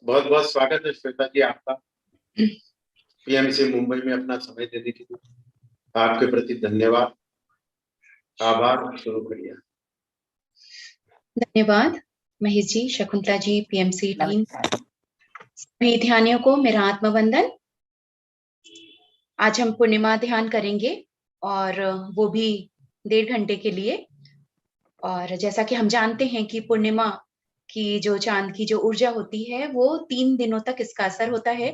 बहुत बहुत स्वागत है श्वेता जी आपका पीएमसी मुंबई में अपना समय देने के लिए। आपके प्रति धन्यवाद, आभार। शुरू करिए। धन्यवाद महेश जी, शकुंतला जी, पीएमसी टीम, सभी ध्यानियों को मेरा आत्मवंदन। आज हम पूर्णिमा ध्यान करेंगे और वो भी 1.5 घंटे के लिए। और जैसा कि हम जानते हैं कि पूर्णिमा की जो चांद की जो ऊर्जा होती है वो 3 दिनों तक इसका असर होता है।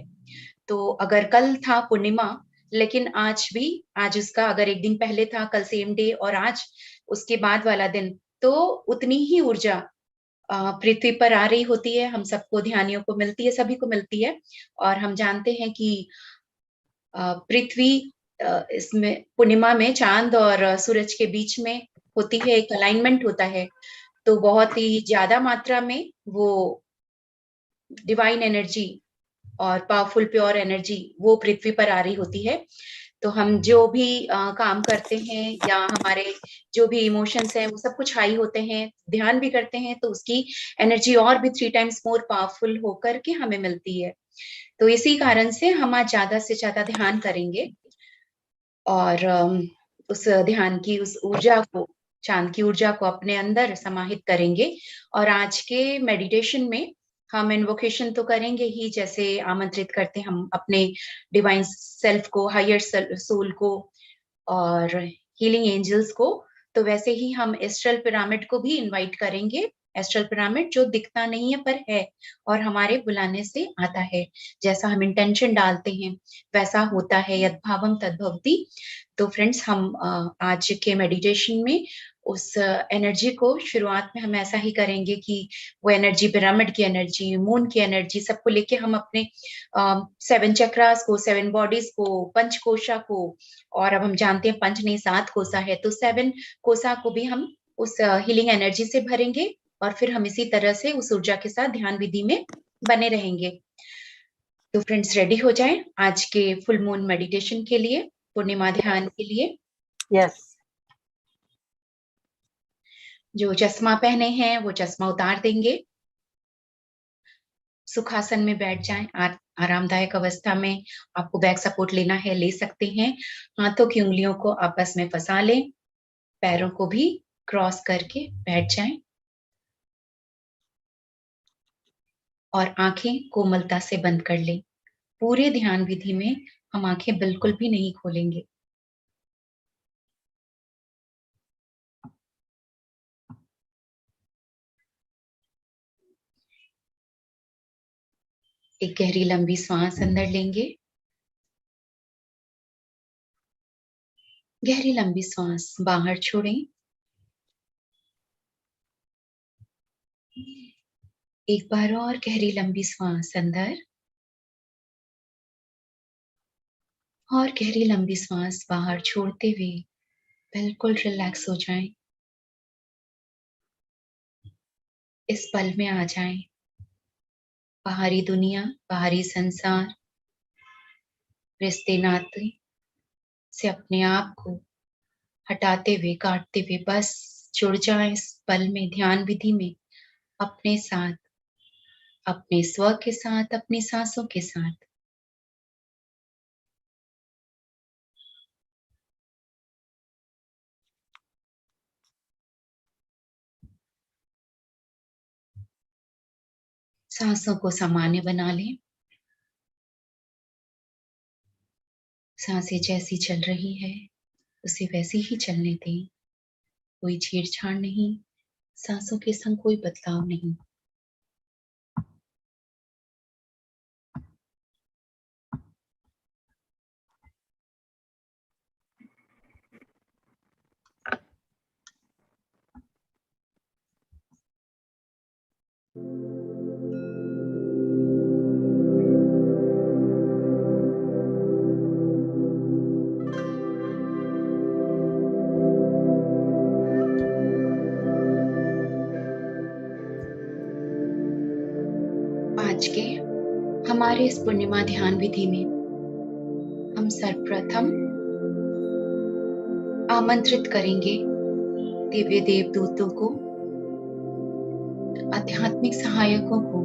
तो अगर कल था पूर्णिमा, लेकिन आज उसका अगर एक दिन पहले था, कल सेम डे, और आज उसके बाद वाला दिन, तो उतनी ही ऊर्जा पृथ्वी पर आ रही होती है, हम सबको ध्यानियों को मिलती है, सभी को मिलती है। और हम जानते हैं कि पृथ्वी इसमें पूर्णिमा में चांद और सूरज के बीच में होती है, एक अलाइनमेंट होता है। तो बहुत ही ज्यादा मात्रा में वो डिवाइन एनर्जी और पावरफुल प्योर एनर्जी वो पृथ्वी पर आ रही होती है। तो हम जो भी काम करते हैं या हमारे जो भी इमोशंस हैं वो सब कुछ हाई होते हैं, ध्यान भी करते हैं तो उसकी एनर्जी और भी 3 टाइम्स मोर पावरफुल होकर के हमें मिलती है। तो इसी कारण से हम आज ज्यादा से ज्यादा ध्यान करेंगे और उस ध्यान की उस ऊर्जा को, चांद की ऊर्जा को अपने अंदर समाहित करेंगे। और आज के मेडिटेशन में हम इन्वोकेशन तो करेंगे ही, जैसे आमंत्रित करते हम अपने डिवाइन सेल्फ को, हायर सोल को और हीलिंग एंजल्स को। तो वैसे ही हम एस्ट्रल पिरामिड को भी इनवाइट करेंगे। एस्ट्रल पिरामिड जो दिखता नहीं है पर है और हमारे बुलाने से आता है। जैसा हम इंटेंशन डालते हैं वैसा होता है, यद भावम तद भवति। तो फ्रेंड्स, हम आज के मेडिटेशन में उस एनर्जी को शुरुआत में हम ऐसा ही करेंगे कि वो एनर्जी, पिरामिड की एनर्जी, मून की एनर्जी, सबको लेके हम अपने 7 चक्रास को, 7 बॉडीज को, पंच कोशा को, और अब हम जानते हैं पंच नहीं 7 कोसा है, तो 7 कोसा को भी हम उस हीलिंग एनर्जी से भरेंगे। और फिर हम इसी तरह से उस ऊर्जा के साथ ध्यान विधि में बने रहेंगे। तो फ्रेंड्स, रेडी हो जाएं आज के फुल मून मेडिटेशन के लिए, पूर्णिमा ध्यान के लिए। यस। जो चश्मा पहने हैं वो चश्मा उतार देंगे। सुखासन में बैठ जाएं, आरामदायक अवस्था में। आपको बैक सपोर्ट लेना है, ले सकते हैं। हाथों की उंगलियों को आपस में फंसा लें, पैरों को भी क्रॉस करके बैठ जाएं और आंखें कोमलता से बंद कर लें। पूरे ध्यान विधि में हम आंखें बिल्कुल भी नहीं खोलेंगे। एक गहरी लंबी सांस अंदर लेंगे, गहरी लंबी सांस बाहर छोड़ें। एक बार और गहरी लंबी सांस अंदर और गहरी लंबी सांस बाहर छोड़ते हुए बिल्कुल रिलैक्स हो जाएं। इस पल में आ जाएं। बाहरी दुनिया, बाहरी संसार, रिश्ते नाते से अपने आप को हटाते हुए, काटते हुए बस जुड़ जाएं इस पल में, ध्यान विधि में, अपने साथ, अपने स्व के साथ, अपनी सांसों के साथ। सांसों को सामान्य बना लें। सांसें जैसी चल रही है उसे वैसी ही चलने दें। कोई छेड़छाड़ नहीं, सांसों के संग कोई बदलाव नहीं। आज के हमारे इस पूर्णिमा ध्यान विधि में हम सर्वप्रथम आमंत्रित करेंगे दिव्य देवदूतों को, आध्यात्मिक सहायकों को,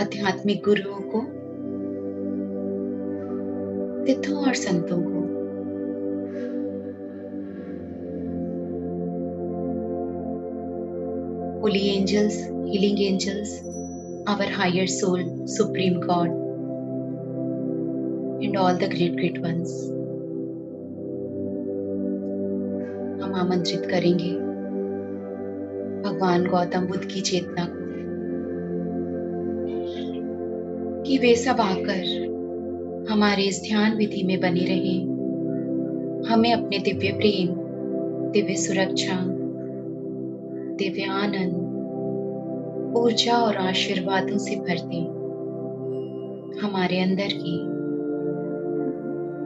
आध्यात्मिक गुरुओं को, सिद्धों और संतों को, holy angels, healing angels, our higher soul, supreme God, and all the great ones. हम आमंत्रित करेंगे भगवान गौतम बुद्ध की चेतना को कि वे सब आकर हमारे इस ध्यान विधि में बने रहें, हमें अपने दिव्य प्रेम, दिव्य सुरक्षा, दिव्य आनंद, ऊर्जा और आशीर्वादों से भर दें। हमारे अंदर की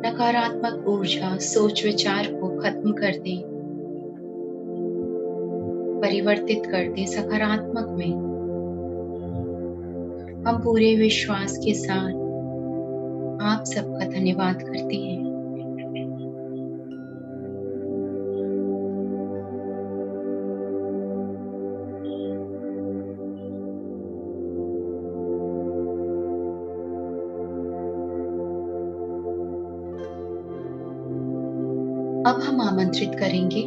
नकारात्मक ऊर्जा, सोच विचार को खत्म कर दें, परिवर्तित कर दें सकारात्मक में। हम पूरे विश्वास के साथ आप सबका धन्यवाद करते हैं। अब हम आमंत्रित करेंगे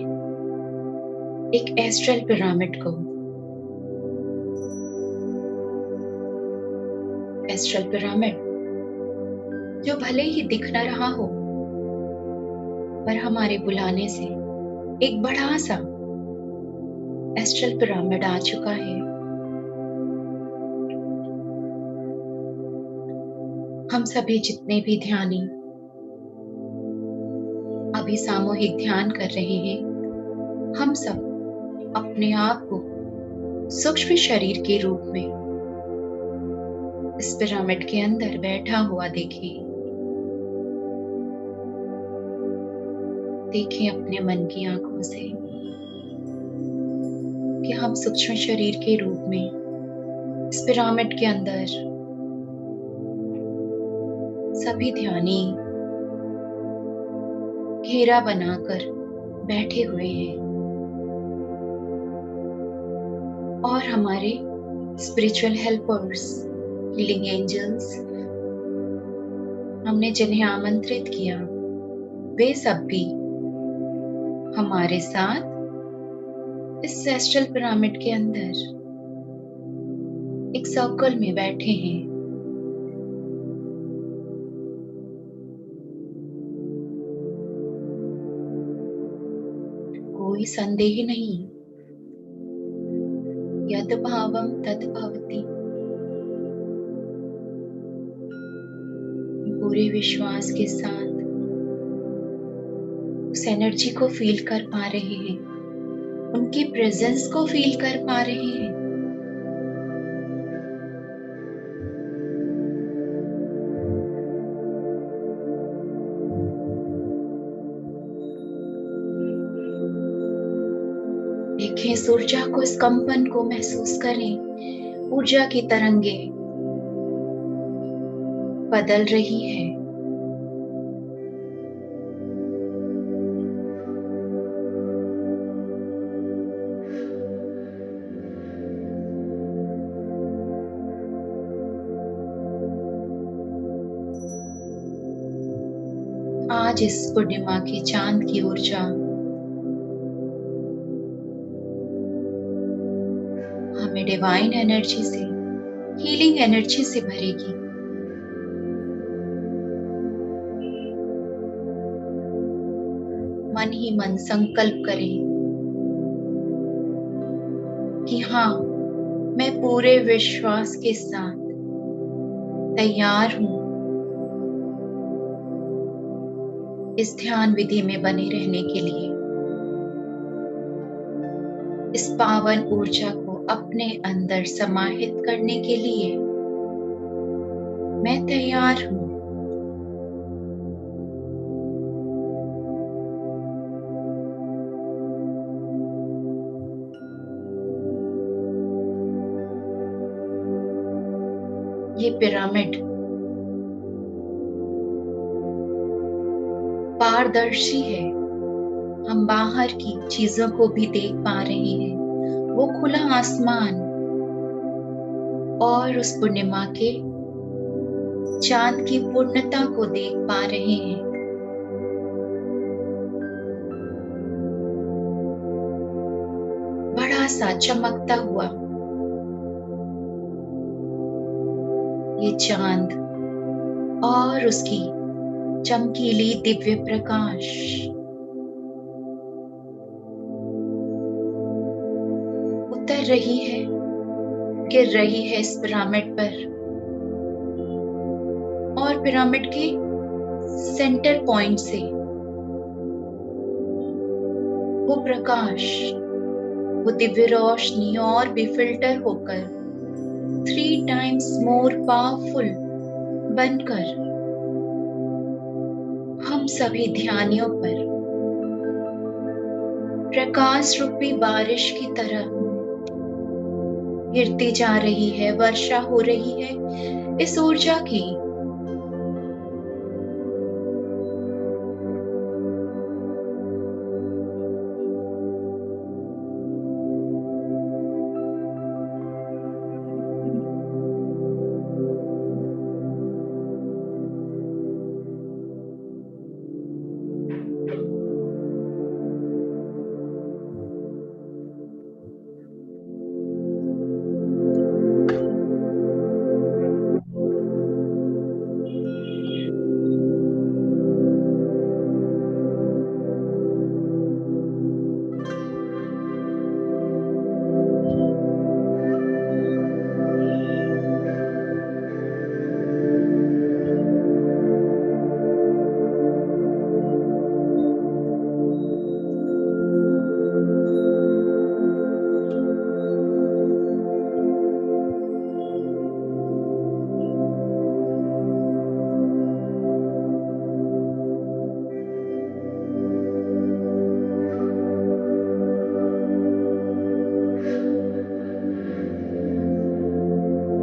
एक एस्ट्रल पिरामिड को। एस्ट्रल पिरामिड जो भले ही दिख न रहा हो, पर हमारे बुलाने से एक बड़ा सा एस्ट्रल पिरामिड आ चुका है। हम सभी जितने भी ध्यानी अभी सामूहिक ध्यान कर रहे हैं, हम सब अपने आप को सूक्ष्म शरीर के रूप में इस पिरामिड के अंदर बैठा हुआ देखें। देखें अपने मन की आंखों से कि हम सूक्ष्म शरीर के रूप में इस पिरामिड के अंदर सभी ध्यानी घेरा बनाकर बैठे हुए हैं और हमारे स्पिरिचुअल हेल्पर्स, हीलिंग एंजल्स, हमने जिन्हें आमंत्रित किया, वे सब भी हमारे साथ इस एस्ट्रल पिरामिड के अंदर एक सर्कल में बैठे हैं। कोई संदेह नहीं, यद भावम तद भवति। पूरे विश्वास के साथ उस एनर्जी को फील कर पा रहे हैं, उनकी प्रेजेंस को फील कर पा रहे हैं। देखें इस ऊर्जा को, इस कंपन को महसूस करें। ऊर्जा की तरंगे बदल रही है। आज इस पूर्णिमा की चांद की ऊर्जा हमें डिवाइन एनर्जी से, हीलिंग एनर्जी से भरेगी। मन ही मन संकल्प करें कि हाँ, मैं पूरे विश्वास के साथ तैयार हूं इस ध्यान विधि में बने रहने के लिए। इस पावन ऊर्जा को अपने अंदर समाहित करने के लिए मैं तैयार हूं। ये पिरामिड पारदर्शी है। हम बाहर की चीजों को भी देख पा रहे हैं। वो खुला आसमान और उस पूर्णिमा के चांद की पूर्णता को देख पा रहे हैं। बड़ा सा चमकता हुआ ये चांद और उसकी चमकीली दिव्य प्रकाश उतर रही है, गिर रही है इस पिरामिड पर, और पिरामिड के सेंटर पॉइंट से वो प्रकाश, वो दिव्य रोशनी और भी फिल्टर होकर 3 times more पावरफुल बनकर हम सभी ध्यानियों पर प्रकाश रूपी बारिश की तरह गिरती जा रही है, वर्षा हो रही है इस ऊर्जा की।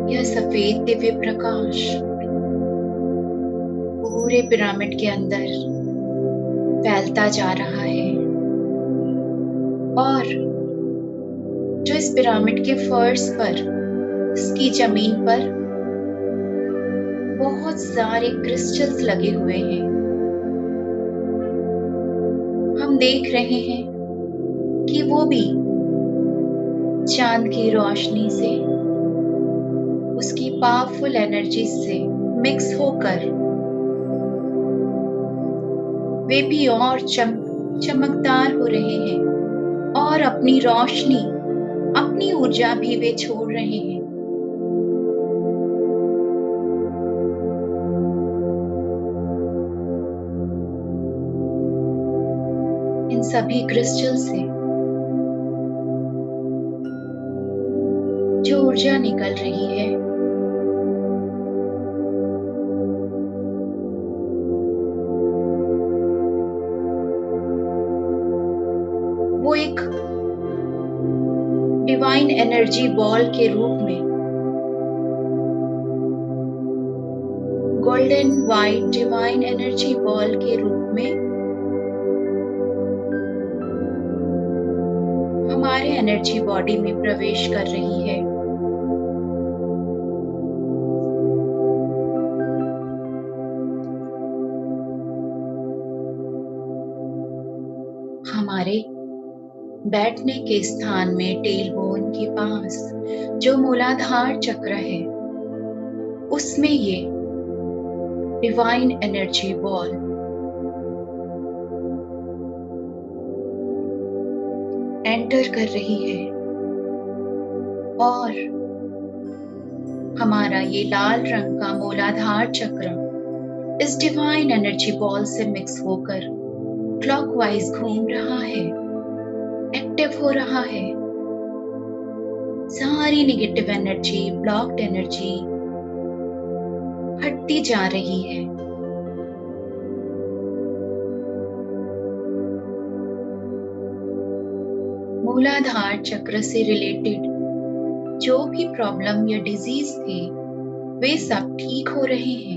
यह सफेद दिव्य प्रकाश पूरे पिरामिड के अंदर फैलता जा रहा है, और जो इस पिरामिड के फर्श पर, इसकी जमीन पर बहुत सारे क्रिस्टल्स लगे हुए हैं। हम देख रहे हैं कि वो भी चांद की रोशनी से, उसकी पावरफुल एनर्जी से मिक्स होकर वे भी और चमकदार हो रहे हैं, और अपनी रोशनी, अपनी ऊर्जा भी वे छोड़ रहे हैं। इन सभी क्रिस्टल से जो ऊर्जा निकल रही है, वो एक डिवाइन एनर्जी बॉल के रूप में, golden white divine energy ball के रूप में हमारे एनर्जी बॉडी में प्रवेश कर रही है। हमारे बैठने के स्थान में टेल बोन के पास जो मूलाधार चक्र है, उसमें ये डिवाइन एनर्जी बॉल एंटर कर रही है, और हमारा ये लाल रंग का मूलाधार चक्र इस डिवाइन एनर्जी बॉल से मिक्स होकर क्लॉकवाइज घूम रहा है, एक्टिव हो रहा है। सारी नेगेटिव एनर्जी, ब्लॉक्ड एनर्जी हटती जा रही है। मूलाधार चक्र से रिलेटेड जो भी प्रॉब्लम या डिजीज थे, वे सब ठीक हो रहे हैं।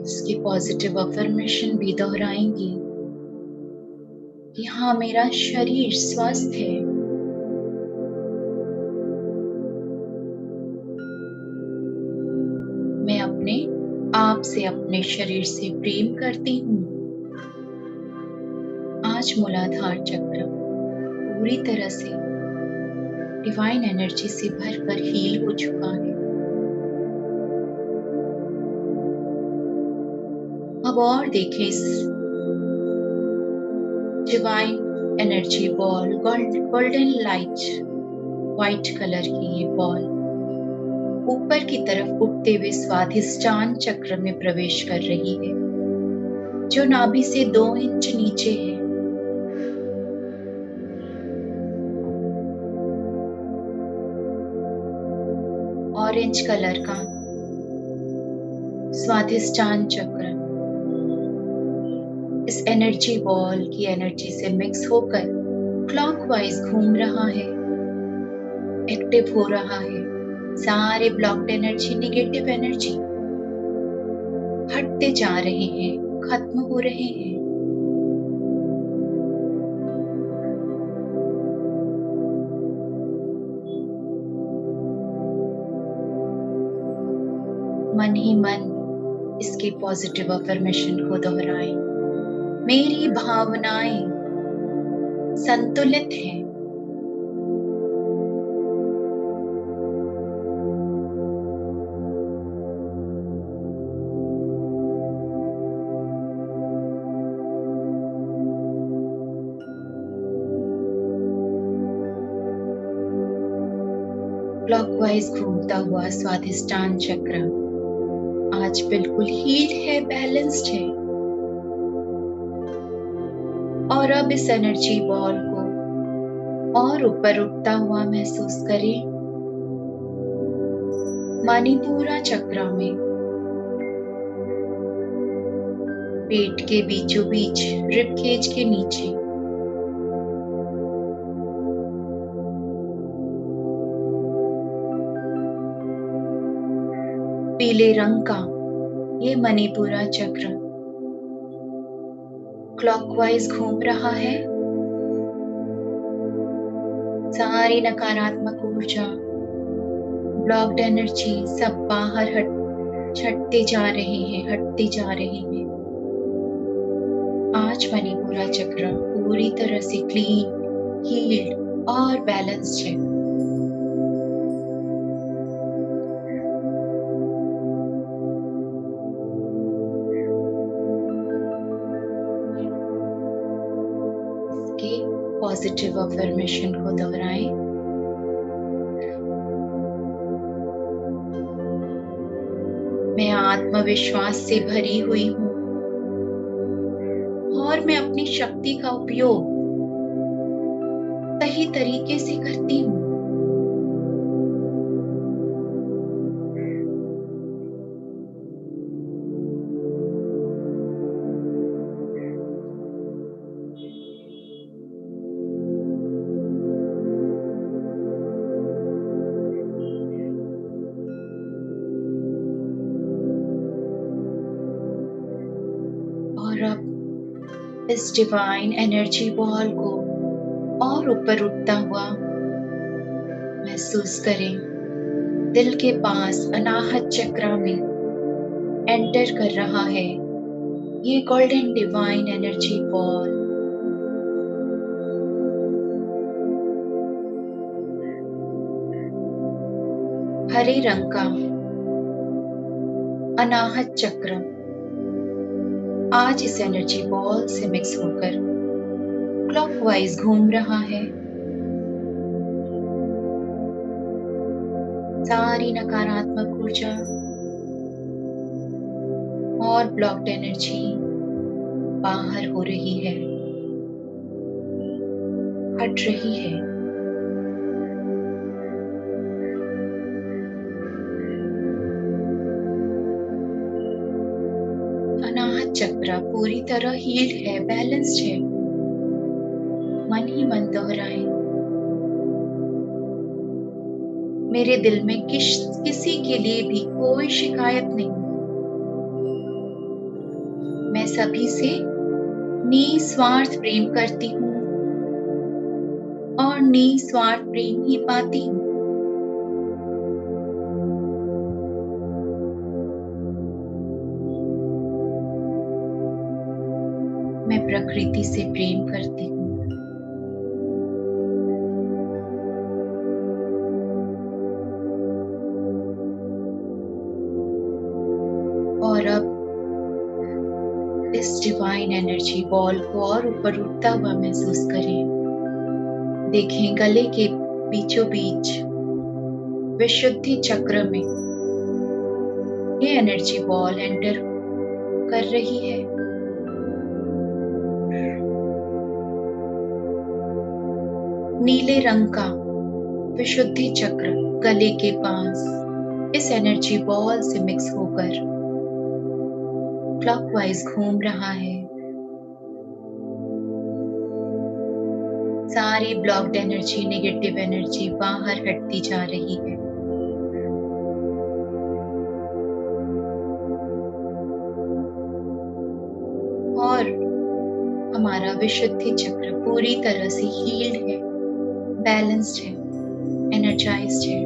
इसकी पॉजिटिव अफर्मेशन भी दोहराएंगे। कि हाँ, मेरा शरीर स्वस्थ है। मैं अपने आप से, अपने शरीर से प्रेम करती हूँ। आज मूलाधार चक्र पूरी तरह से डिवाइन एनर्जी से भरकर हील हो चुका है। अब और देखें इस divine energy ball, golden light, white colour की ये बॉल ऊपर की तरफ उठते हुए स्वाधिष्ठान चक्र में प्रवेश कर रही है, जो नाभि से 2 इंच नीचे है। ऑरेंज कलर का स्वाधिष्ठान चक्र इस एनर्जी बॉल की एनर्जी से मिक्स होकर क्लॉकवाइज घूम रहा है, एक्टिव हो रहा है। सारे ब्लॉक्ड एनर्जी, नेगेटिव एनर्जी हटते जा रहे हैं, खत्म हो रहे हैं। मन ही मन इसके पॉजिटिव अफर्मेशन को दोहराएं। मेरी भावनाएं संतुलित हैं। क्लॉकवाइज घूमता हुआ स्वाधिष्ठान चक्र आज बिल्कुल हील्ड है, बैलेंस्ड है। और अब इस एनर्जी बॉल को और ऊपर उठता हुआ महसूस करें। मणिपुरा चक्र में पेट के बीचों बीच, रिब केज के नीचे पीले रंग का ये मणिपुरा चक्र क्लॉकवाइज घूम रहा है। सारी नकारात्मक ऊर्जा, ब्लॉक्ड एनर्जी सब बाहर हटते जा रहे हैं, हटते जा रहे हैं। आज मणिपुरा चक्र पूरी तरह से क्लीन, हील्ड और बैलेंस्ड है। पॉजिटिव अफर्मेशन को दोहराएं। मैं आत्मविश्वास से भरी हुई हूँ और मैं अपनी शक्ति का उपयोग सही तरीके से करती हूँ। और अब इस डिवाइन एनर्जी बॉल को और ऊपर उठता हुआ महसूस करें। दिल के पास अनाहत चक्र में एंटर कर रहा है ये गोल्डन डिवाइन एनर्जी बॉल। हरे रंग का अनाहत चक्र आज इस एनर्जी बॉल से मिक्स होकर क्लॉकवाइज घूम रहा है। सारी नकारात्मक ऊर्जा और ब्लॉक्ड एनर्जी बाहर हो रही है, हट रही है। अनाहत चक्र पूरी तरह हील्ड है, बैलेंस्ड है। मन ही मन दोहराए, मेरे दिल में किसी के लिए भी कोई शिकायत नहीं। मैं सभी से निस्वार्थ प्रेम करती हूँ। और निस्वार्थ प्रेम ही पाती हूँ। मैं प्रकृति से प्रेम करती हूँ। और अब इस डिवाइन एनर्जी बॉल को और ऊपर उठता हुआ महसूस करें। देखें गले के बीचों बीच विशुद्धि चक्र में ये एनर्जी बॉल एंटर कर रही है। नीले रंग का विशुद्धि चक्र गले के पास इस एनर्जी बॉल से मिक्स होकर क्लॉकवाइज घूम रहा है। सारी ब्लॉक्ड एनर्जी, नेगेटिव एनर्जी बाहर हटती जा रही है। और हमारा विशुद्धि चक्र पूरी तरह से हील्ड है, बैलेंस्ड है, एनर्जाइज्ड है।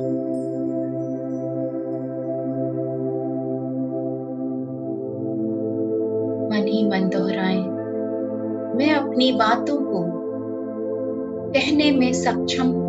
मन ही मन दोहराएं, मैं अपनी बातों को कहने में सक्षम हूँ।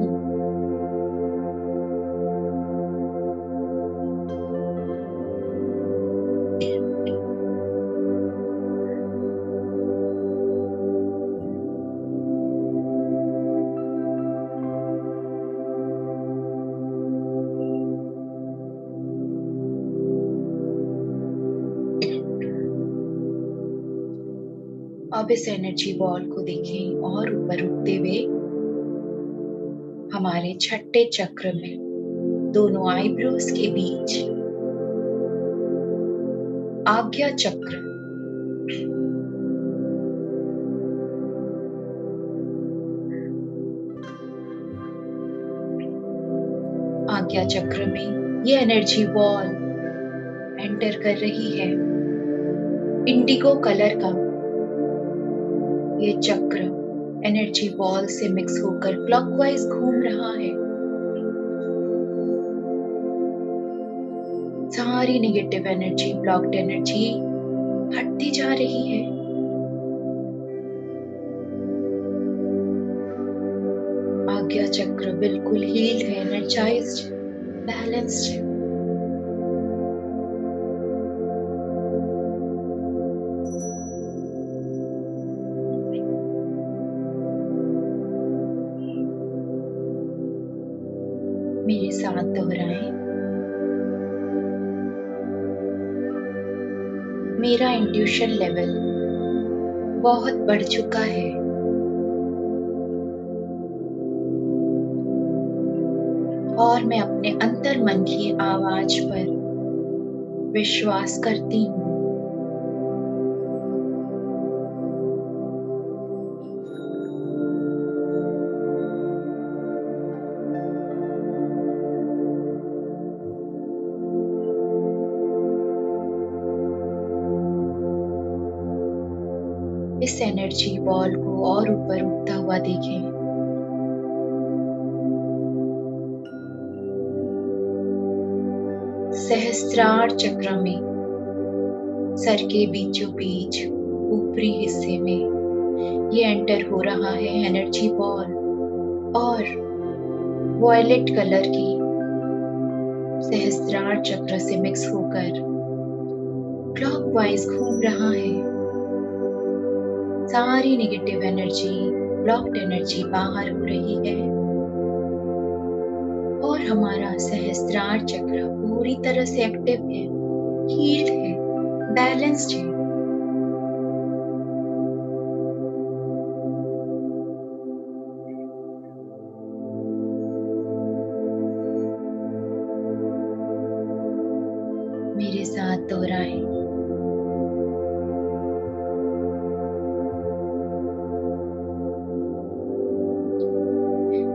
अब इस एनर्जी बॉल को देखें और ऊपर उठते हुए हमारे छठे चक्र में दोनों आईब्रोज के बीच आज्ञा चक्र, आज्ञा चक्र में ये एनर्जी बॉल एंटर कर रही है। इंडिगो कलर का ये चक्र एनर्जी बॉल से मिक्स होकर क्लॉकवाइज घूम रहा है। सारी नेगेटिव एनर्जी, ब्लॉक्ड एनर्जी हटती जा रही है। आज्ञा चक्र बिल्कुल हील्ड है, एनर्जाइज्ड, बैलेंस्ड है। मेरे साथ दोहराएं, मेरा इंट्यूशन लेवल बहुत बढ़ चुका है। और मैं अपने अंतर मन की आवाज पर विश्वास करती हूँ। इस एनर्जी बॉल को और ऊपर उठता हुआ देखें। सहस्त्रार चक्र में सर के बीचों बीच ऊपरी हिस्से में ये एंटर हो रहा है एनर्जी बॉल और वॉयलेट कलर की सहस्त्रार चक्र से मिक्स होकर क्लॉकवाइज घूम रहा है। सारी नेगेटिव एनर्जी, ब्लॉक्ड एनर्जी बाहर हो रही है और हमारा सहस्त्रार चक्र पूरी तरह से एक्टिव है, हील्ड है, बैलेंस्ड है। मेरे साथ दोहराएं,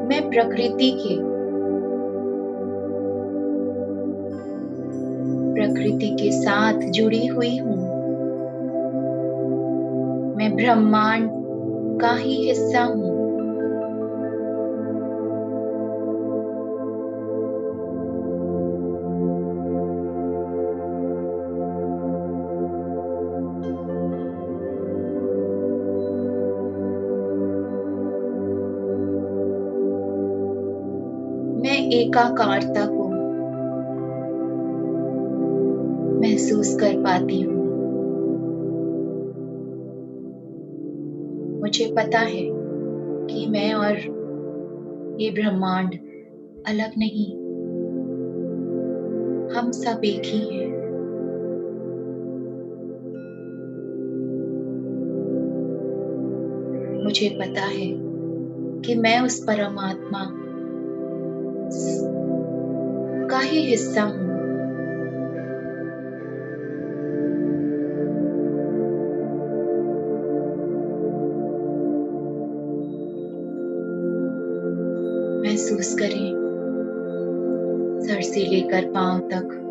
मैं प्रकृति के साथ जुड़ी हुई हूँ। मैं ब्रह्मांड का ही हिस्सा हूँ। एकाकारता को महसूस कर पाती हूँ। मुझे पता है कि मैं और ये ब्रह्मांड अलग नहीं, हम सब एक ही हैं। मुझे पता है कि मैं उस परमात्मा का ही हिस्सा हूँ। महसूस करें सर से लेकर पांव तक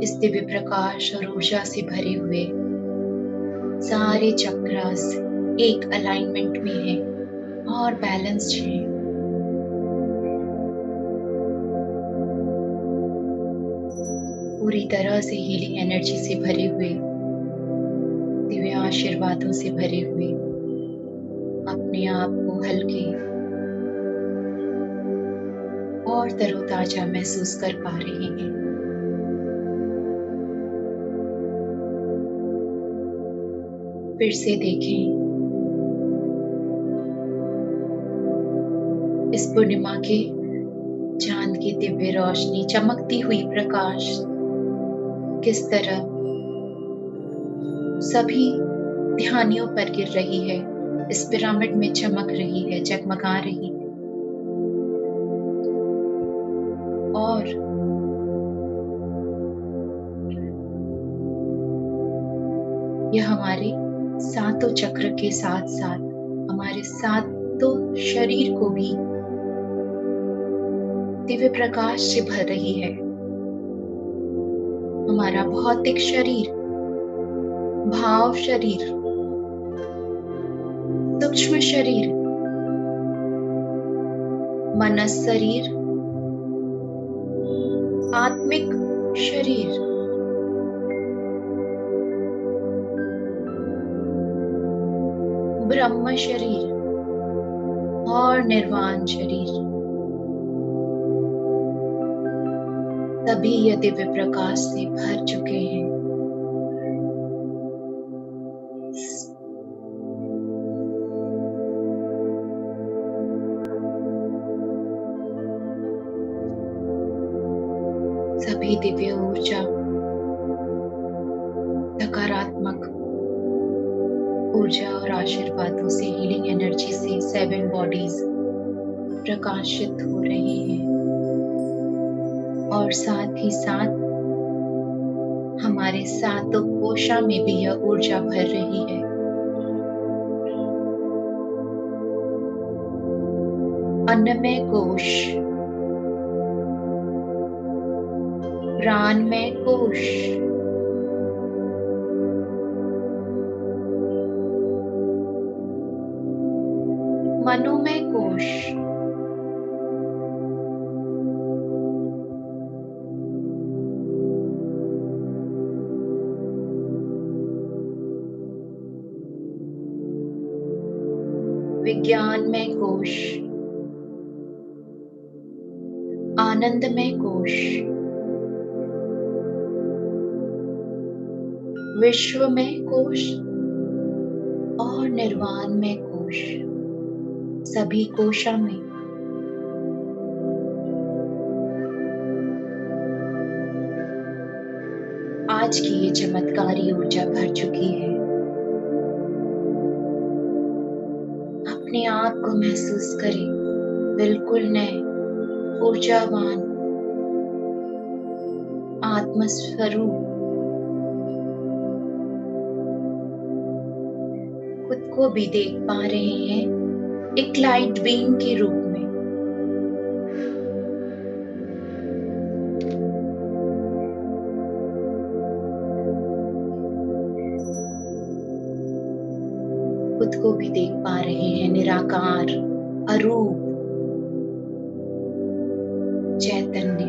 इस दिव्य प्रकाश और ऊर्जा से भरे हुए सारे चक्रास एक अलाइनमेंट में हैं और बैलेंस्ड हैं। पूरी तरह से हीलिंग एनर्जी से भरे हुए, दिव्य आशीर्वादों से भरे हुए अपने आप को हल्के और तरोताजा महसूस कर पा रहे हैं। फिर से देखें इस पूर्णिमा के चांद की दिव्य रोशनी, चमकती हुई प्रकाश किस तरह सभी ध्यानियों पर गिर रही है, इस पिरामिड में चमक रही है, जगमगा रही है। और यह हमारे सातों चक्र के साथ साथ हमारे सातों शरीर को भी दिव्य प्रकाश से भर रही है। हमारा भौतिक शरीर, भाव शरीर, सूक्ष्म शरीर, मनस शरीर, आत्मिक शरीर, ब्रह्म शरीर और निर्वाण शरीर, सभी यह दिव्य प्रकाश से भर चुके हैं। सभी दिव्य ऊर्जा, सकारात्मक ऊर्जा और आशीर्वादों से, हीलिंग एनर्जी से 7 बॉडीज प्रकाशित हो रहे हैं और साथ ही साथ हमारे सातों कोशा में भी यह ऊर्जा भर रही है। अन्नमय कोश, प्राणमय कोश, मनोमय कोश, विज्ञानमय कोश, आनंदमय कोश, विश्वमय कोश और निर्वाणमय कोश, सभी कोशा में आज की ये चमत्कारी ऊर्जा भर चुकी है। अपने आप को महसूस करें बिल्कुल नए, ऊर्जावान, आत्मस्वरूप, खुद को भी देख पा रहे हैं एक लाइट बीम के रूप में। खुद को भी देख पा रहे हैं निराकार, अरूप चैतन्य।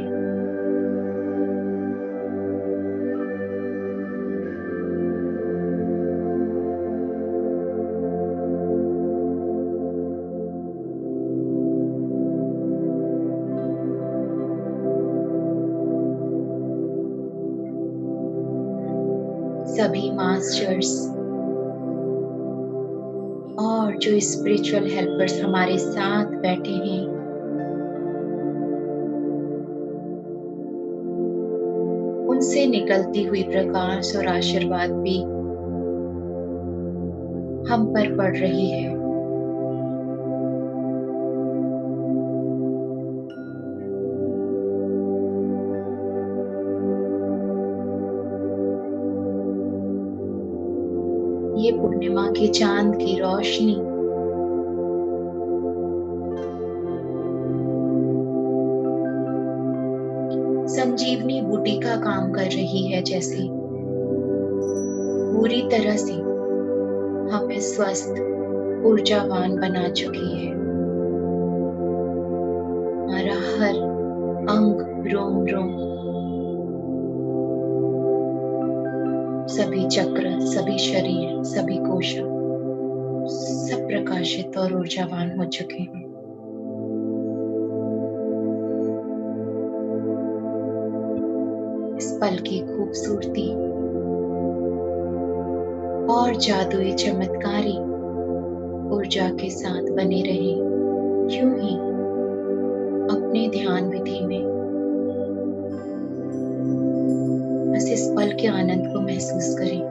सभी मास्टर्स और जो स्पिरिचुअल हेल्पर्स हमारे साथ बैठे हैं, उनसे निकलती हुई प्रकाश और आशीर्वाद भी हम पर पड़ रही है। ये पूर्णिमा के चांद की रोशनी संजीवनी बूटी का काम कर रही है, जैसे पूरी तरह से हमें स्वस्थ ऊर्जावान बना चुकी है। हमारा हर अंग, रोम रोम, सभी चक्र, सभी शरीर, सभी कोशा सब प्रकाशित और ऊर्जावान हो चुके हैं। इस पल की खूबसूरती और जादुई चमत्कारी ऊर्जा के साथ बने रहे, यूं ही अपने ध्यान विधि में बस इस पल के आनंद को महसूस करें।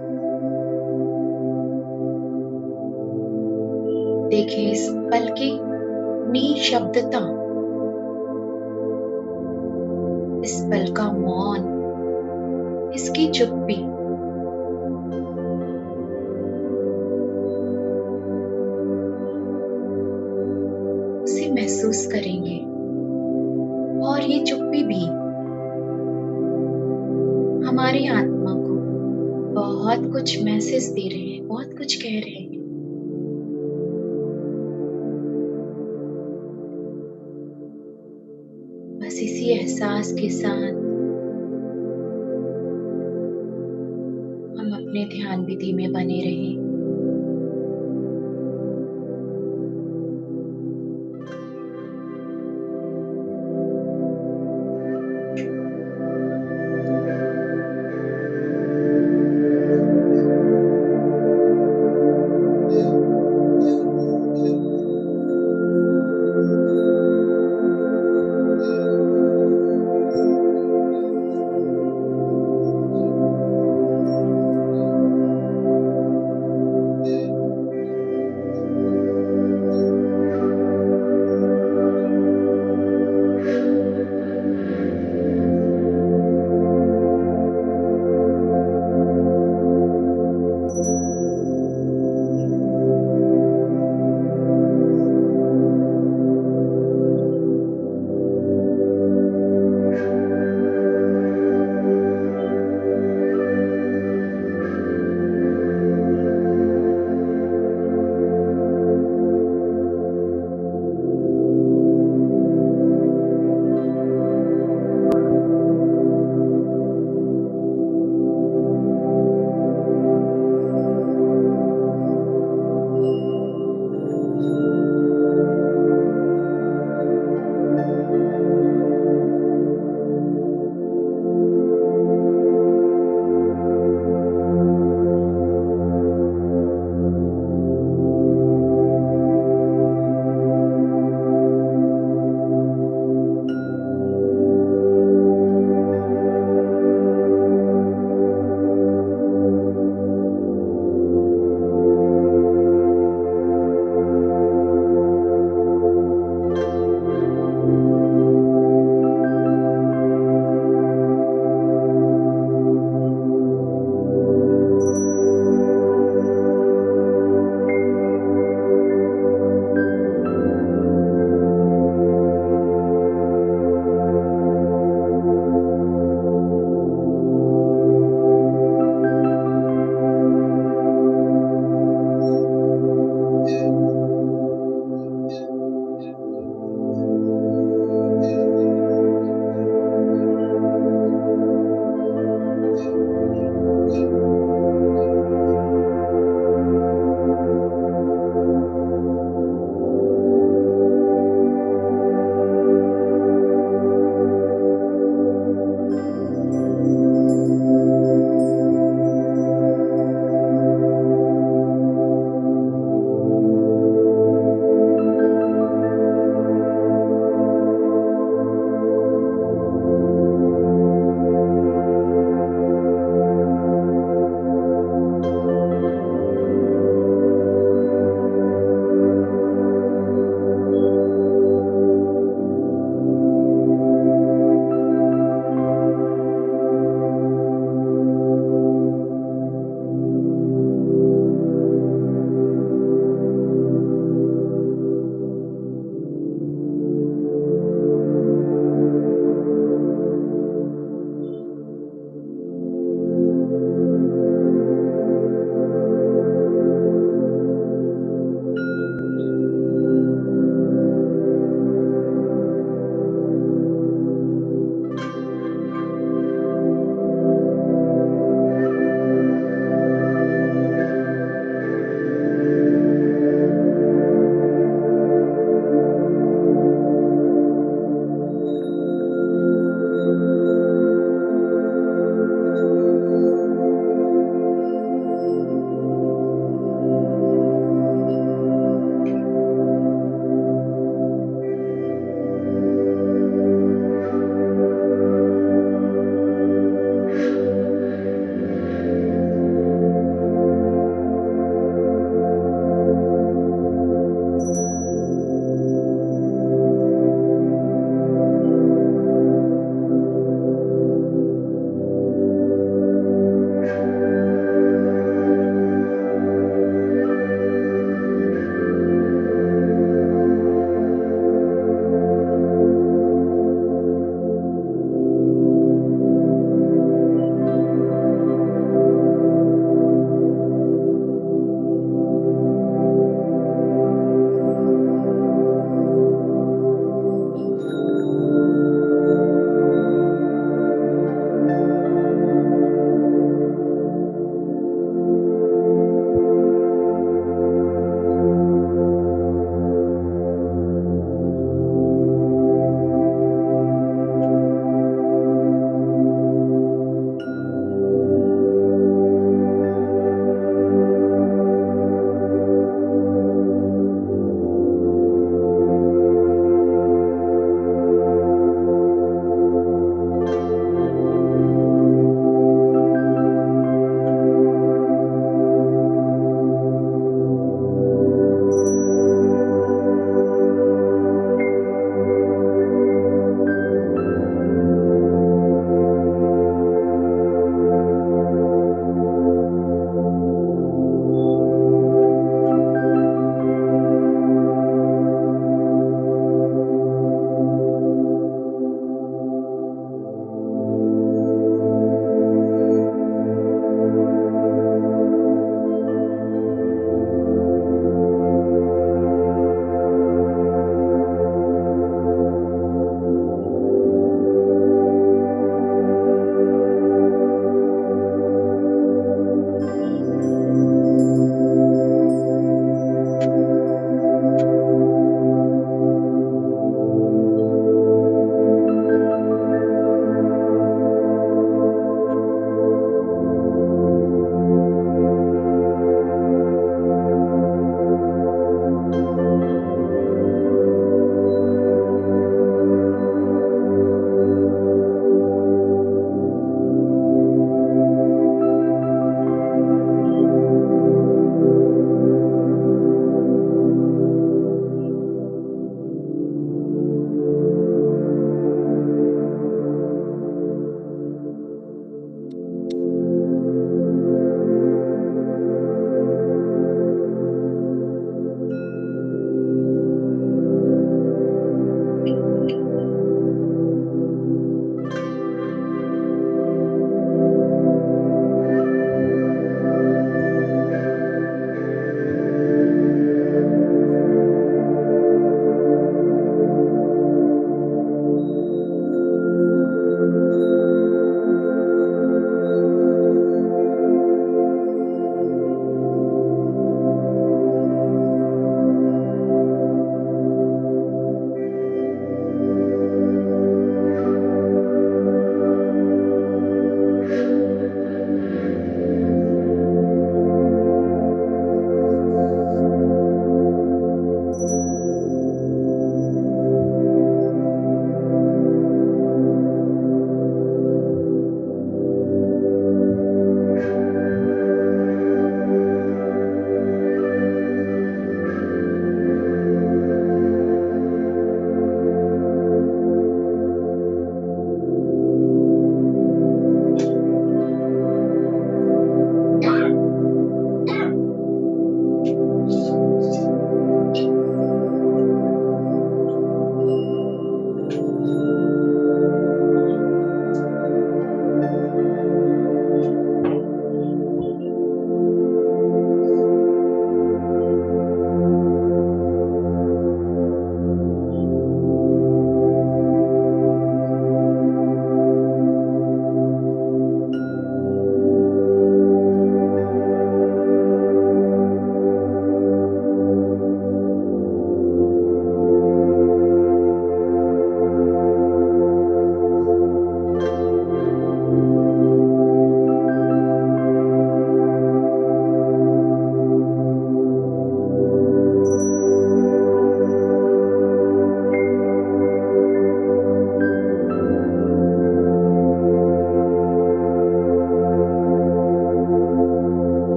देखें इस पल की निशब्दता, इस पल का मौन, इसकी चुप्पी, उसे महसूस करेंगे। और ये चुप्पी भी हमारी आत्मा को बहुत कुछ मैसेज दे रहे हैं, बहुत कुछ कह रहे हैं। बस इसी एहसास के साथ हम अपने ध्यान विधि में बने रहें।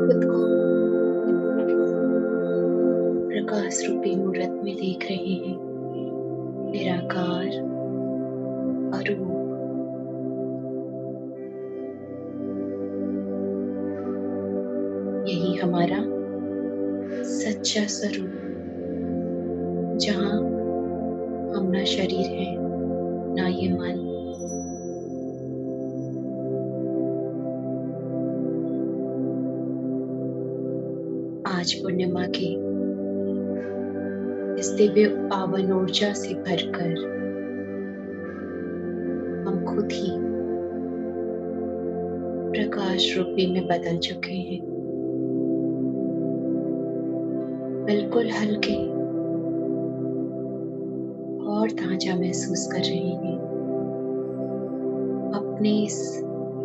खुद को प्रकाश रूपी मूर्त में देख रहे हैं, निराकार, अरूप, यही हमारा सच्चा स्वरूप, जहाँ हम ना शरीर है, ना ये मन। आज पूर्णिमा की इस दिव्य पावन ऊर्जा से भरकर हम खुद ही प्रकाश रूपी में बदल चुके हैं। बिल्कुल हल्के और ताजा महसूस कर रहे हैं अपने इस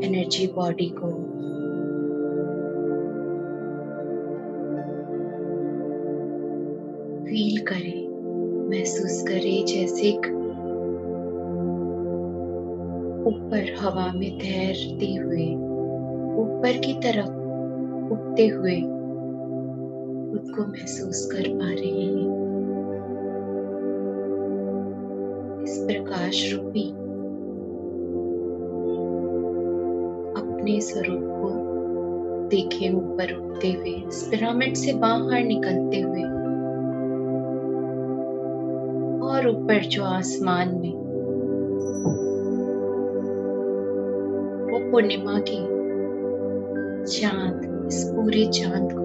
एनर्जी बॉडी को। फील करें, महसूस करें जैसे ऊपर हवा में तैरते हुए, ऊपर की तरफ उड़ते हुए खुद को महसूस कर पा रहे हैं। इस प्रकाश रूपी अपने स्वरूप को देखें, ऊपर उठते हुए, इस पिरामिड से बाहर निकलते हुए और ऊपर जो आसमान में वो पूर्णिमा की चांद, इस पूरे चांद को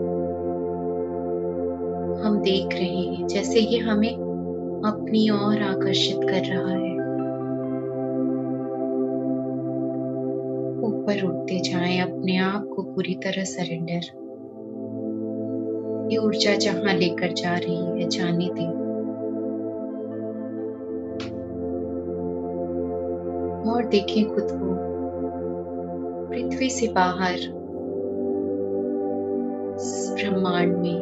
हम देख रहे हैं, जैसे ये हमें अपनी ओर आकर्षित कर रहा है। ऊपर उठते जाएं, अपने आप को पूरी तरह सरेंडर, ये ऊर्जा जहां लेकर जा रही है जाने दें। और देखें खुद को पृथ्वी से बाहर इस ब्रह्मांड में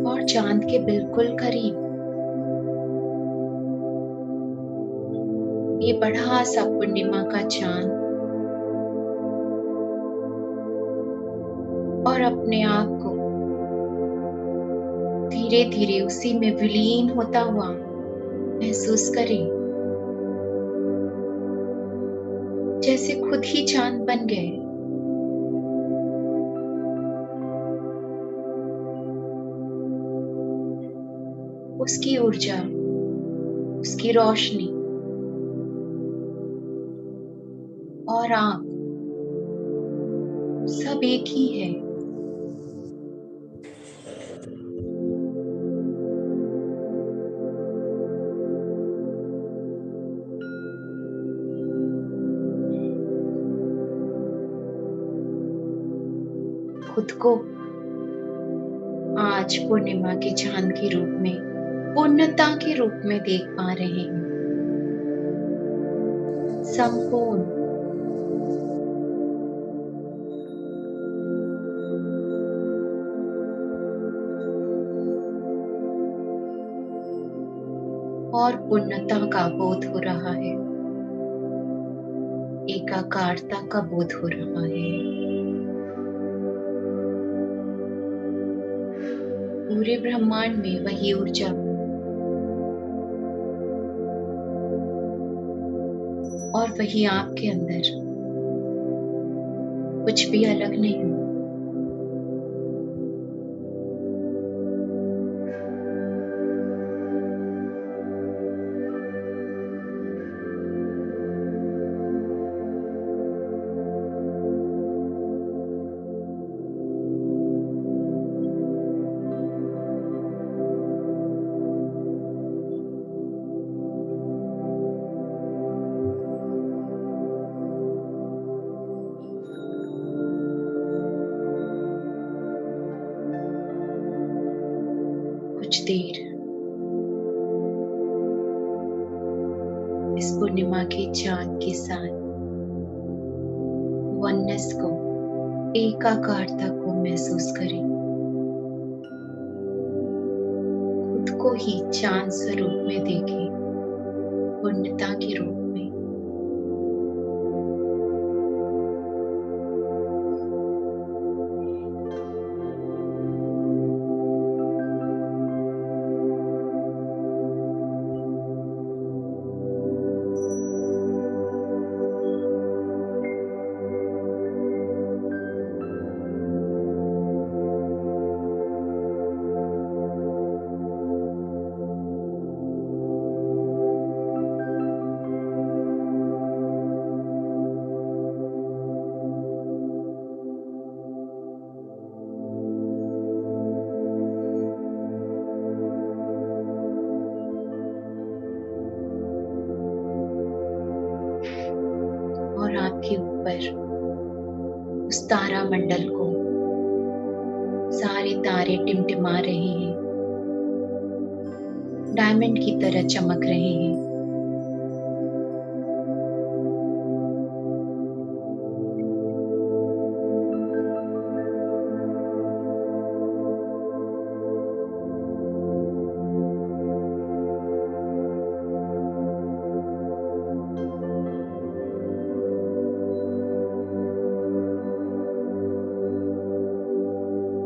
और चांद के बिल्कुल करीब ये बड़ा सा पूर्णिमा का चांद, और अपने आप को धीरे धीरे उसी में विलीन होता हुआ महसूस करें, जैसे खुद ही चांद बन गए। उसकी ऊर्जा, उसकी रोशनी और आप सब एक ही है। खुद को आज पूर्णिमा के चांद के रूप में, पूर्णता के रूप में देख पा रहे हैं। संपूर्ण और पूर्णता का बोध हो रहा है, एकाकारता का बोध हो रहा है। पूरे ब्रह्मांड में वही ऊर्जा और वही आपके अंदर, कुछ भी अलग नहीं। कुछ देर इस पूर्णिमा के चांद के साथ वननेस को, एकाकारता को महसूस करें। खुद को ही चांद स्वरूप में देखें, पूर्णता के रूप में। और आपके ऊपर उस तारा मंडल को सारे तारे टिमटिमा रहे हैं, डायमंड की तरह चमक रहे हैं।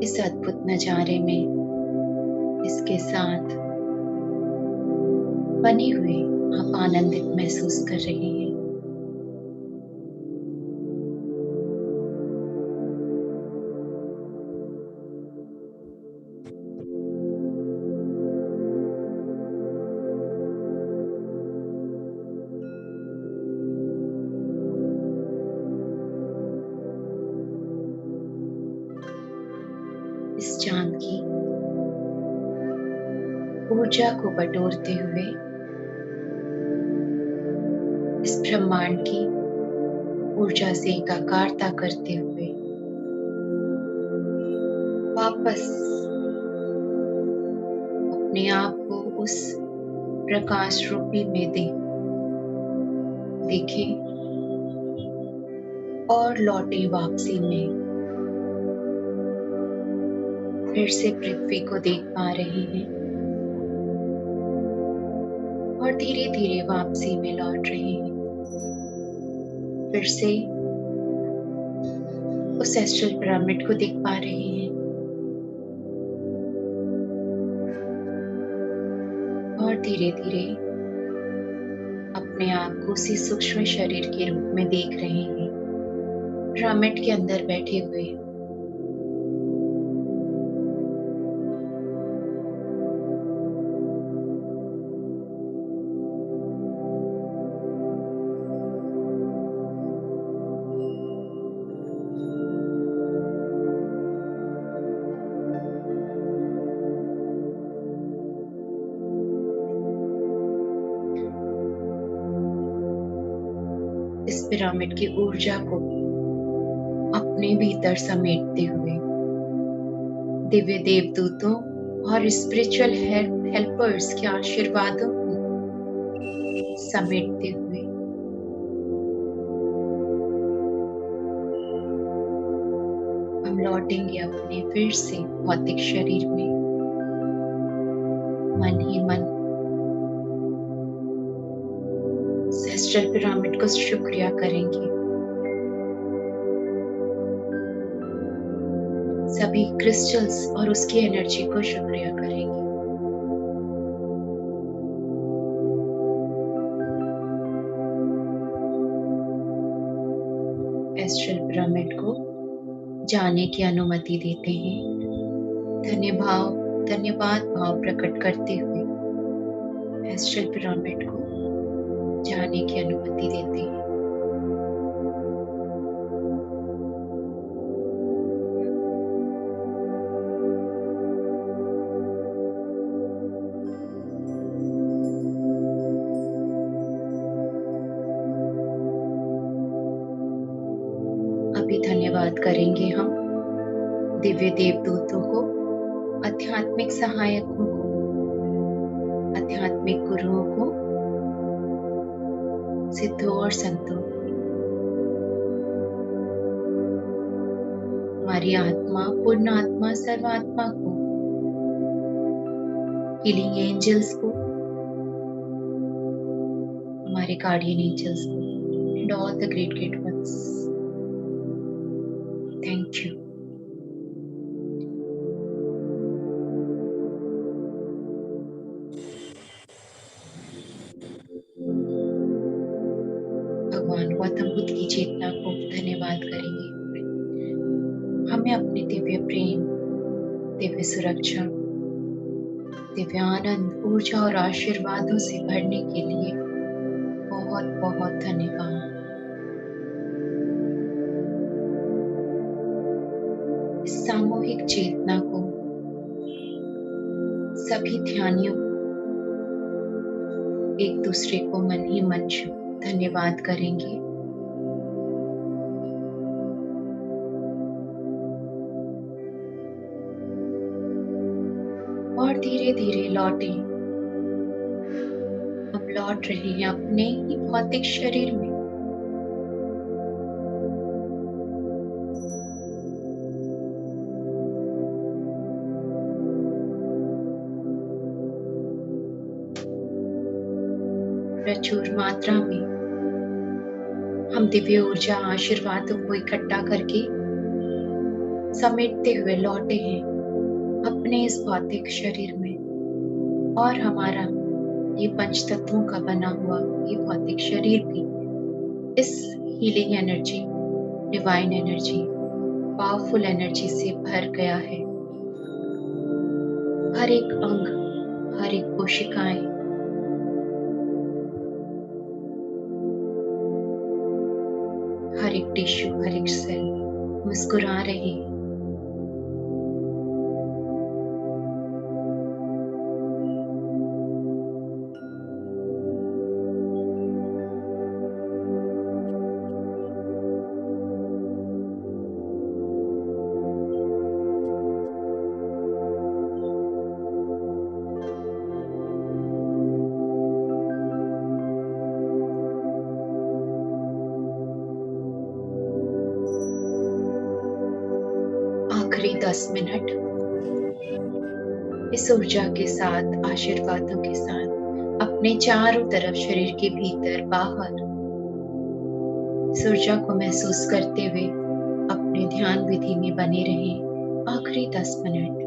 इस अद्भुत नजारे में इसके साथ बने हुए आप आनंदित महसूस कर रहे हैं। इस चांद की ऊर्जा को बटोरते हुए, इस ब्रह्मांड की ऊर्जा से एकाकारता करते हुए वापस अपने आप को उस प्रकाश रूपी में देखें और लौटे वापसी में फिर से पृथ्वी को देख पा रहे हैं और धीरे धीरे वापसी में लौट रहे हैं। फिर से उस एस्ट्रल पिरामिड को देख पा रहे हैं और धीरे धीरे अपने आप को उसी सूक्ष्म शरीर के रूप में देख रहे हैं, पिरामिड के अंदर बैठे हुए। इस पिरामिड की ऊर्जा को अपने भीतर समेटते हुए दिव्य देवदूतों और स्पिरिचुअल हेल्पर्स के आशीर्वादों को समेटते हुए हम लौटेंगे अपने फिर से भौतिक शरीर में, मन ही मन एस्ट्रल पिरामिड को शुक्रिया करेंगे। सभी क्रिस्टल्स और उसकी एनर्जी को शुक्रिया करेंगे। एस्ट्रल पिरामिड को जाने की अनुमति देते हैं, धन्यवाद भाव प्रकट करते हुए एस्ट्रल पिरामिड को जाने की अनुमति देते हैं। अभी धन्यवाद करेंगे हम दिव्य देवदूतों को, आध्यात्मिक सहायकों को, आध्यात्मिक गुरुओं को, सिद्धों और संतों, हमारी आत्मा, पूर्ण आत्मा, सर्वात्मा को, हीलिंग एंजल्स को, हमारे गार्डियन एंजल्स को, and all the great great once, thank you. भगवान गौतम बुद्ध की चेतना को धन्यवाद करेंगे। हमें अपने दिव्य प्रेम, दिव्य सुरक्षा, दिव्य आनंद, ऊर्जा और आशीर्वादों से भरने के लिए बहुत बहुत धन्यवाद। इस सामूहिक चेतना को सभी ध्यानियों एक दूसरे को मन ही मन धन्यवाद करेंगे। और धीरे धीरे लौटें। हम लौट रहे हैं अपने ही भौतिक शरीर में। प्रचुर मात्रा में हम दिव्य ऊर्जा, आशीर्वादों को इकट्ठा करके समेटते हुए लौटे हैं अपने इस भौतिक शरीर में। और हमारा ये पंच तत्वों का बना हुआ ये भौतिक शरीर भी इस healing energy, divine energy, powerful energy से भर गया है। हर एक अंग, हर एक कोशिकाएं हर एक टिश्यू, हर एक सेल मुस्कुरा रहे हैं। आखिरी 10 मिनट इस ऊर्जा के साथ, आशीर्वादों के साथ अपने चारों तरफ, शरीर के भीतर बाहर इस ऊर्जा को महसूस करते हुए अपने ध्यान विधि में बने रहें। आखिरी 10 मिनट।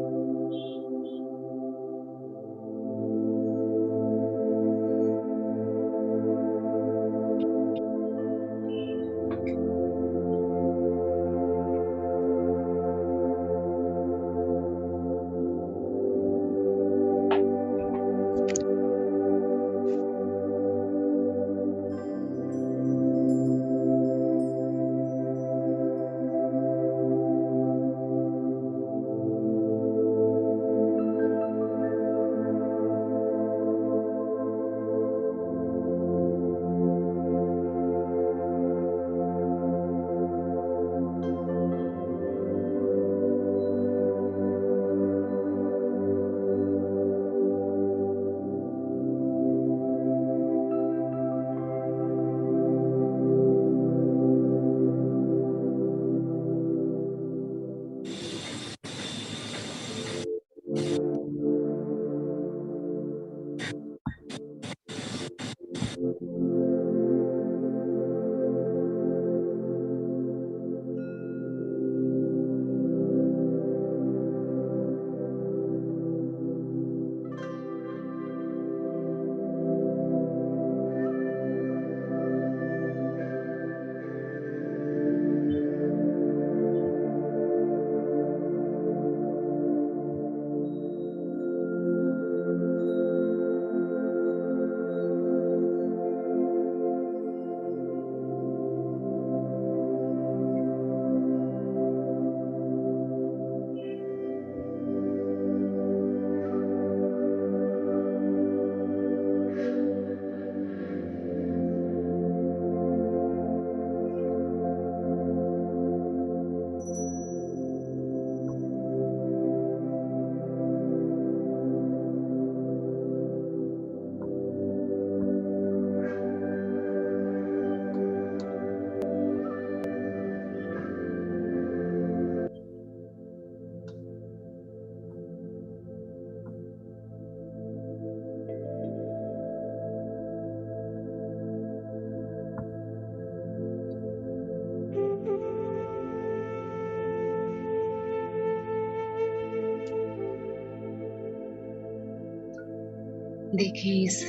देखिए इस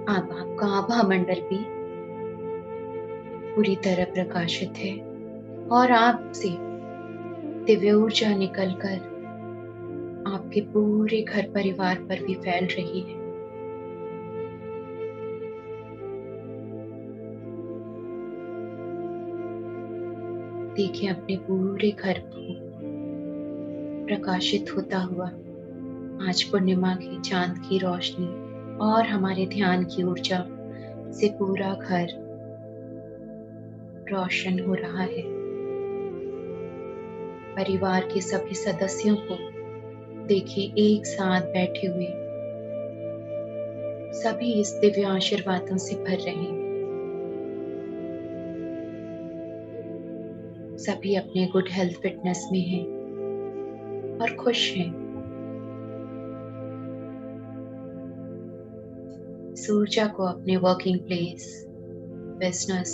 आपका आभा मंडल भी पूरी तरह प्रकाशित है और आपसे दिव्य ऊर्जा निकलकर आपके पूरे घर परिवार पर भी फैल रही है। देखिए अपने पूरे घर को प्रकाशित होता हुआ आज पूर्णिमा की चांद की रोशनी और हमारे ध्यान की ऊर्जा से पूरा घर रोशन हो रहा है। परिवार के सभी सदस्यों को देखिए एक साथ बैठे हुए सभी इस दिव्य आशीर्वादों से भर रहे हैं। सभी अपने गुड हेल्थ फिटनेस में हैं और खुश हैं। इस ऊर्जा को अपने वर्किंग प्लेस, बिजनेस,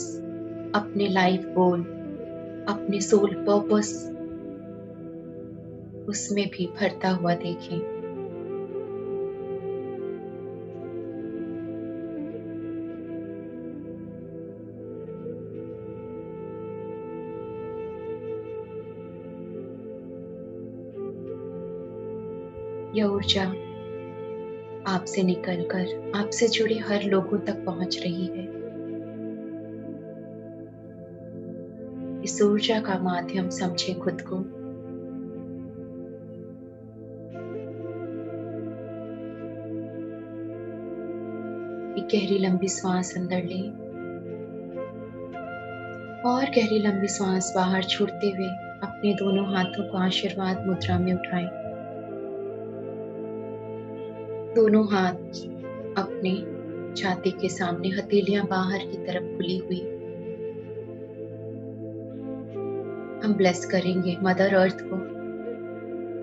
अपने लाइफ गोल, अपने सोल पर्पस उसमें भी भरता हुआ देखें। यह ऊर्जा आपसे निकलकर आपसे जुड़े हर लोगों तक पहुंच रही है। इस ऊर्जा का माध्यम समझे खुद को। एक गहरी लंबी सांस अंदर लें और गहरी लंबी सांस बाहर छोड़ते हुए अपने दोनों हाथों को आशीर्वाद मुद्रा में उठाएं। दोनों हाथ अपने छाती के सामने, हथेलियां बाहर की तरफ खुली हुई। हम ब्लेस करेंगे मदर अर्थ को,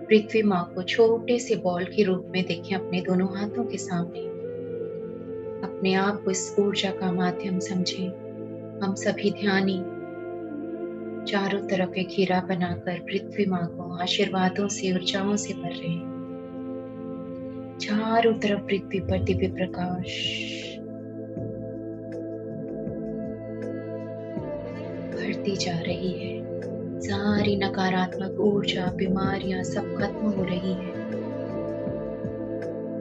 पृथ्वी माँ को छोटे से बॉल के रूप में देखें अपने दोनों हाथों के सामने। अपने आप को इस ऊर्जा का माध्यम समझें। हम सभी ध्यानी चारों तरफ एक घेरा बनाकर पृथ्वी माँ को आशीर्वादों से, ऊर्जाओं से भर रहे हैं। चारों तरफ पृथ्वी पर दिव्य प्रकाश बढ़ती जा रही है। सारी नकारात्मक ऊर्जा, बीमारियां सब खत्म हो रही है।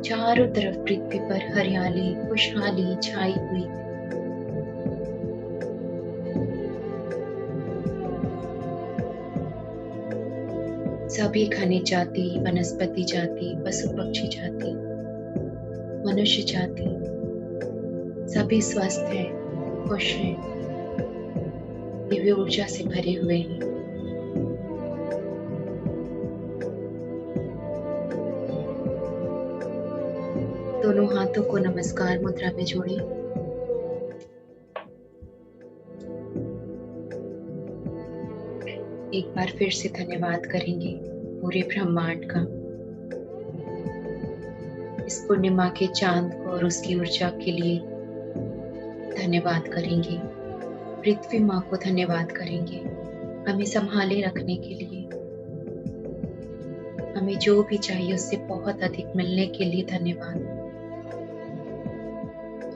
चारों तरफ पृथ्वी पर हरियाली, खुशहाली छाई हुई है। सभी खनिज जाति, वनस्पति जाति, पशु पक्षी जाति, मनुष्य जाति सभी स्वस्थ हैं, खुश हैं, दिव्य ऊर्जा से भरे हुए हैं। दोनों हाथों को नमस्कार मुद्रा में जोड़ें। एक बार फिर से धन्यवाद करेंगे पूरे ब्रह्मांड का, इस पूर्णिमा के चांद को और उसकी ऊर्जा के लिए धन्यवाद करेंगे। पृथ्वी माँ को धन्यवाद करेंगे हमें संभाले रखने के लिए। हमें जो भी चाहिए उससे बहुत अधिक मिलने के लिए धन्यवाद।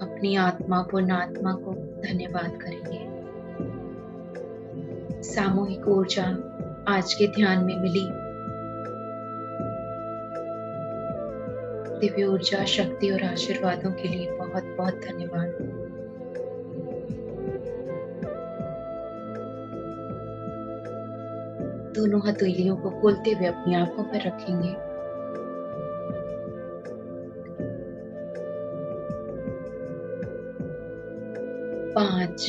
अपनी आत्मा, पूर्ण आत्मा को धन्यवाद करेंगे। सामूहिक ऊर्जा आज के ध्यान में मिली। दिव्य ऊर्जा, शक्ति और आशीर्वादों के लिए बहुत बहुत धन्यवाद। दोनों हथेलियों को खोलते हुए अपनी आंखों पर रखेंगे। पांच,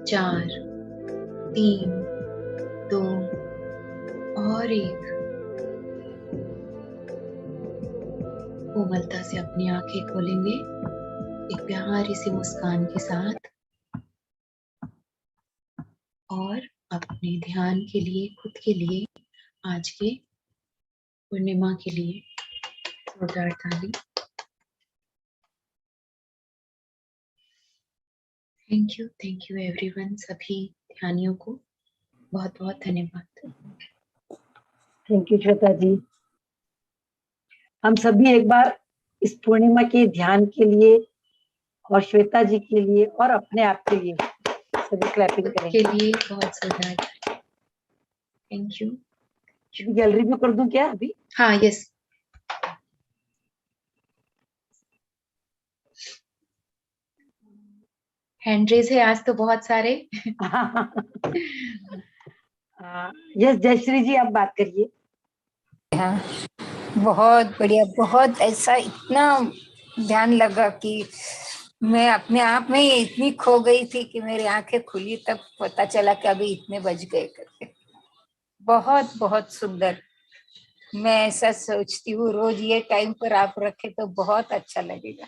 4, 3, 2 और 1। कोमलता से अपनी आंखें खोलेंगे एक प्यारी सी मुस्कान के साथ और अपने ध्यान के लिए, खुद के लिए, आज के पूर्णिमा के लिए जोरदार ताली। Thank you everyone. सभी ध्यानियों को बहुत बहुत धन्यवाद। थैंक यू श्वेता जी। हम सभी एक बार इस पूर्णिमा के ध्यान के लिए और श्वेता जी के लिए और अपने आप के लिए सभी क्लैपिंग के करेंगे। लिए बहुत सुंदर, थैंक यू। गैलरी में कर दूं क्या अभी? हाँ, यस। हैंड रेज है आज तो बहुत सारे। यस, जयश्री जी आप बात करिए। हाँ, बहुत बढ़िया, बहुत ऐसा इतना ध्यान लगा कि मैं अपने आप में ही इतनी खो गई थी कि मेरी आंखें खुली तब पता चला कि अभी इतने बज गए करके। बहुत बहुत सुंदर। मैं ऐसा सोचती हूँ रोज ये टाइम पर आप रखे तो बहुत अच्छा लगेगा।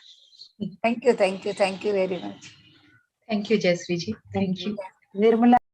Thank you, thank you, thank you very much. Thank you Jayashree ji, thank you. Nirmala